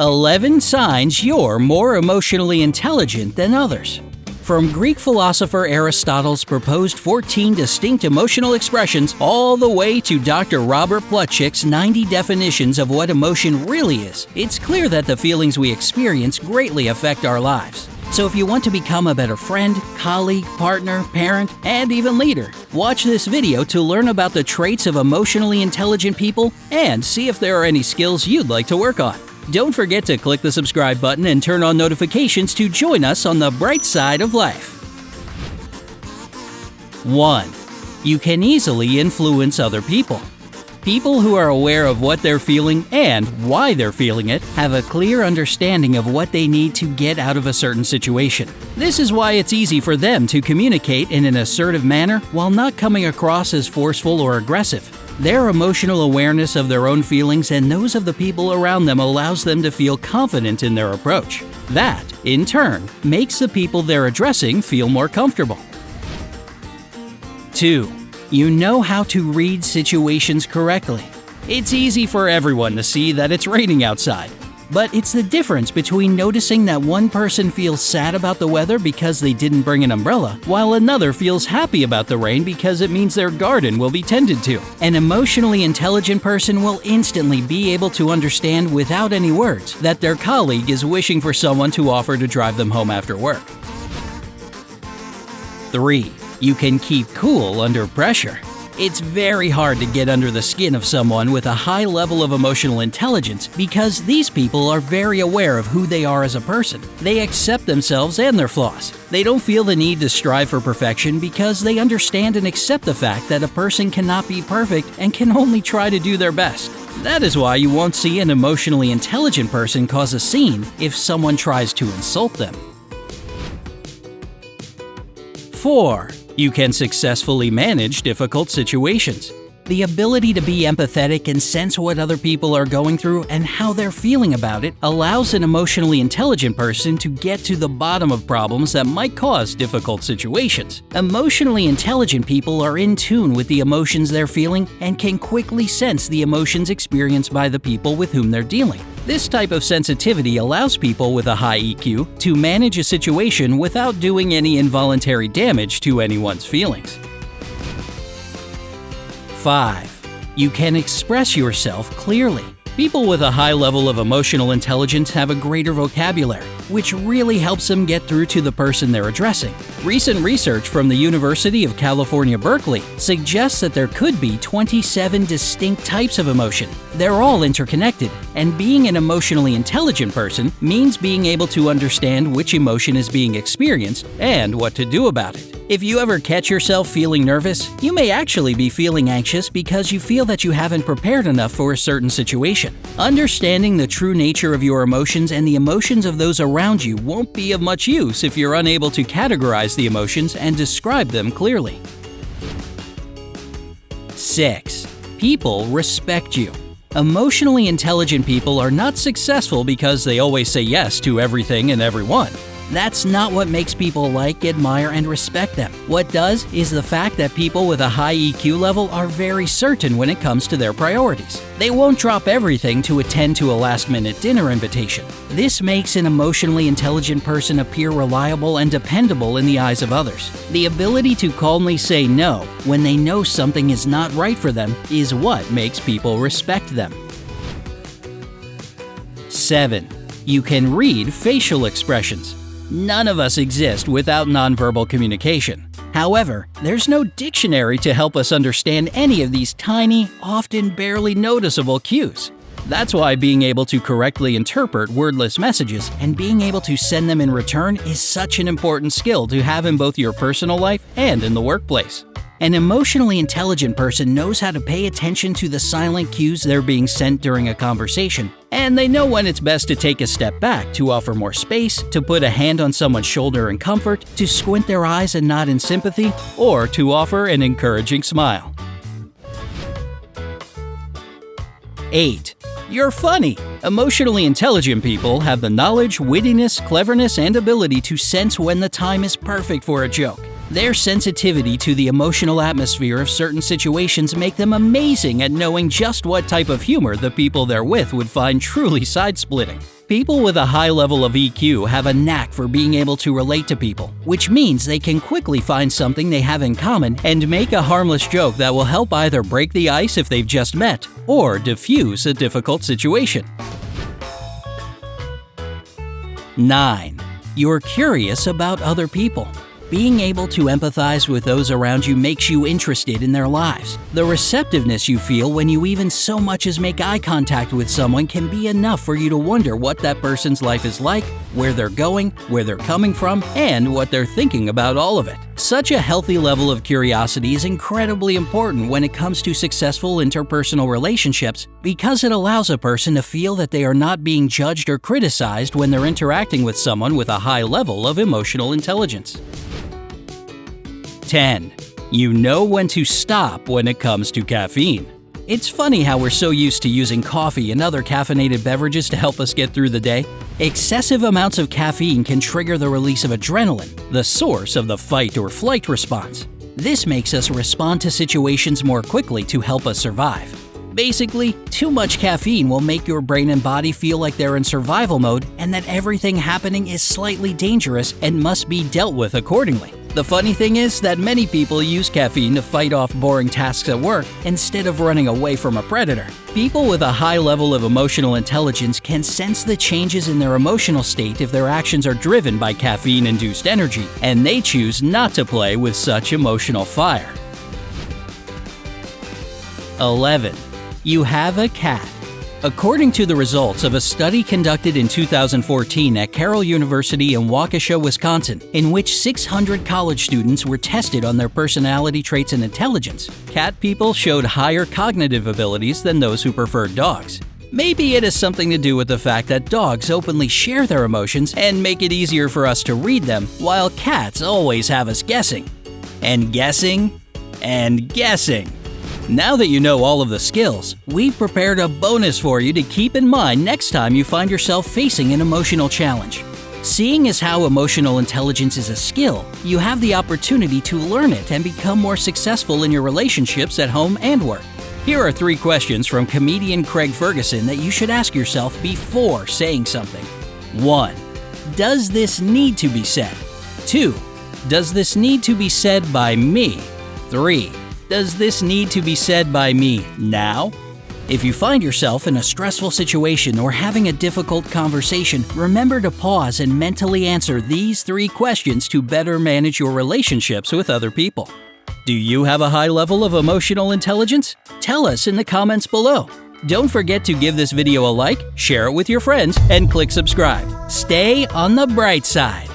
11 signs you're more emotionally intelligent than others. From Greek philosopher Aristotle's proposed 14 distinct emotional expressions all the way to Dr. Robert Plutchik's 90 definitions of what emotion really is, it's clear that the feelings we experience greatly affect our lives. So if you want to become a better friend, colleague, partner, parent, and even leader, watch this video to learn about the traits of emotionally intelligent people and see if there are any skills you'd like to work on. Don't forget to click the subscribe button and turn on notifications to join us on the bright side of life. 1. You can easily influence other people. People who are aware of what they're feeling and why they're feeling it have a clear understanding of what they need to get out of a certain situation. This is why it's easy for them to communicate in an assertive manner while not coming across as forceful or aggressive. Their emotional awareness of their own feelings and those of the people around them allows them to feel confident in their approach. That, in turn, makes the people they're addressing feel more comfortable. 2. You know how to read situations correctly. It's easy for everyone to see that it's raining outside. But it's the difference between noticing that one person feels sad about the weather because they didn't bring an umbrella, while another feels happy about the rain because it means their garden will be tended to. An emotionally intelligent person will instantly be able to understand without any words that their colleague is wishing for someone to offer to drive them home after work. 3. You can keep cool under pressure. It's very hard to get under the skin of someone with a high level of emotional intelligence because these people are very aware of who they are as a person. They accept themselves and their flaws. They don't feel the need to strive for perfection because they understand and accept the fact that a person cannot be perfect and can only try to do their best. That is why you won't see an emotionally intelligent person cause a scene if someone tries to insult them. 4. You can successfully manage difficult situations. The ability to be empathetic and sense what other people are going through and how they're feeling about it allows an emotionally intelligent person to get to the bottom of problems that might cause difficult situations. Emotionally intelligent people are in tune with the emotions they're feeling and can quickly sense the emotions experienced by the people with whom they're dealing. This type of sensitivity allows people with a high EQ to manage a situation without doing any involuntary damage to anyone's feelings. 5. You can express yourself clearly. People with a high level of emotional intelligence have a greater vocabulary, which really helps them get through to the person they're addressing. Recent research from the University of California, Berkeley suggests that there could be 27 distinct types of emotion. They're all interconnected, and being an emotionally intelligent person means being able to understand which emotion is being experienced and what to do about it. If you ever catch yourself feeling nervous, you may actually be feeling anxious because you feel that you haven't prepared enough for a certain situation. Understanding the true nature of your emotions and the emotions of those around you won't be of much use if you're unable to categorize the emotions and describe them clearly. 6. People respect you. Emotionally intelligent people are not successful because they always say yes to everything and everyone. That's not what makes people like, admire, and respect them. What does is the fact that people with a high EQ level are very certain when it comes to their priorities. They won't drop everything to attend to a last-minute dinner invitation. This makes an emotionally intelligent person appear reliable and dependable in the eyes of others. The ability to calmly say no when they know something is not right for them is what makes people respect them. 7. You can read facial expressions. None of us exist without nonverbal communication. However, there's no dictionary to help us understand any of these tiny, often barely noticeable cues. That's why being able to correctly interpret wordless messages and being able to send them in return is such an important skill to have in both your personal life and in the workplace. An emotionally intelligent person knows how to pay attention to the silent cues they're being sent during a conversation, and they know when it's best to take a step back to offer more space, to put a hand on someone's shoulder in comfort, to squint their eyes and nod in sympathy, or to offer an encouraging smile. 8. You're funny. Emotionally intelligent people have the knowledge, wittiness, cleverness, and ability to sense when the time is perfect for a joke. Their sensitivity to the emotional atmosphere of certain situations make them amazing at knowing just what type of humor the people they're with would find truly side-splitting. People with a high level of EQ have a knack for being able to relate to people, which means they can quickly find something they have in common and make a harmless joke that will help either break the ice if they've just met or diffuse a difficult situation. 9. You're curious about other people. Being able to empathize with those around you makes you interested in their lives. The receptiveness you feel when you even so much as make eye contact with someone can be enough for you to wonder what that person's life is like, where they're going, where they're coming from, and what they're thinking about all of it. Such a healthy level of curiosity is incredibly important when it comes to successful interpersonal relationships because it allows a person to feel that they are not being judged or criticized when they're interacting with someone with a high level of emotional intelligence. 10. You know when to stop when it comes to caffeine. It's funny how we're so used to using coffee and other caffeinated beverages to help us get through the day. Excessive amounts of caffeine can trigger the release of adrenaline, the source of the fight or flight response. This makes us respond to situations more quickly to help us survive. Basically, too much caffeine will make your brain and body feel like they're in survival mode and that everything happening is slightly dangerous and must be dealt with accordingly. The funny thing is that many people use caffeine to fight off boring tasks at work instead of running away from a predator. People with a high level of emotional intelligence can sense the changes in their emotional state if their actions are driven by caffeine-induced energy, and they choose not to play with such emotional fire. 11. You have a cat. According to the results of a study conducted in 2014 at Carroll University in Waukesha, Wisconsin, in which 600 college students were tested on their personality traits and intelligence, cat people showed higher cognitive abilities than those who preferred dogs. Maybe it has something to do with the fact that dogs openly share their emotions and make it easier for us to read them, while cats always have us guessing. And guessing, and guessing. Now that you know all of the skills, we've prepared a bonus for you to keep in mind next time you find yourself facing an emotional challenge. Seeing as how emotional intelligence is a skill, you have the opportunity to learn it and become more successful in your relationships at home and work. Here are 3 questions from comedian Craig Ferguson that you should ask yourself before saying something. 1. Does this need to be said? 2. Does this need to be said by me? 3. Does this need to be said by me now? If you find yourself in a stressful situation or having a difficult conversation, remember to pause and mentally answer these 3 questions to better manage your relationships with other people. Do you have a high level of emotional intelligence? Tell us in the comments below. Don't forget to give this video a like, share it with your friends, and click subscribe. Stay on the bright side.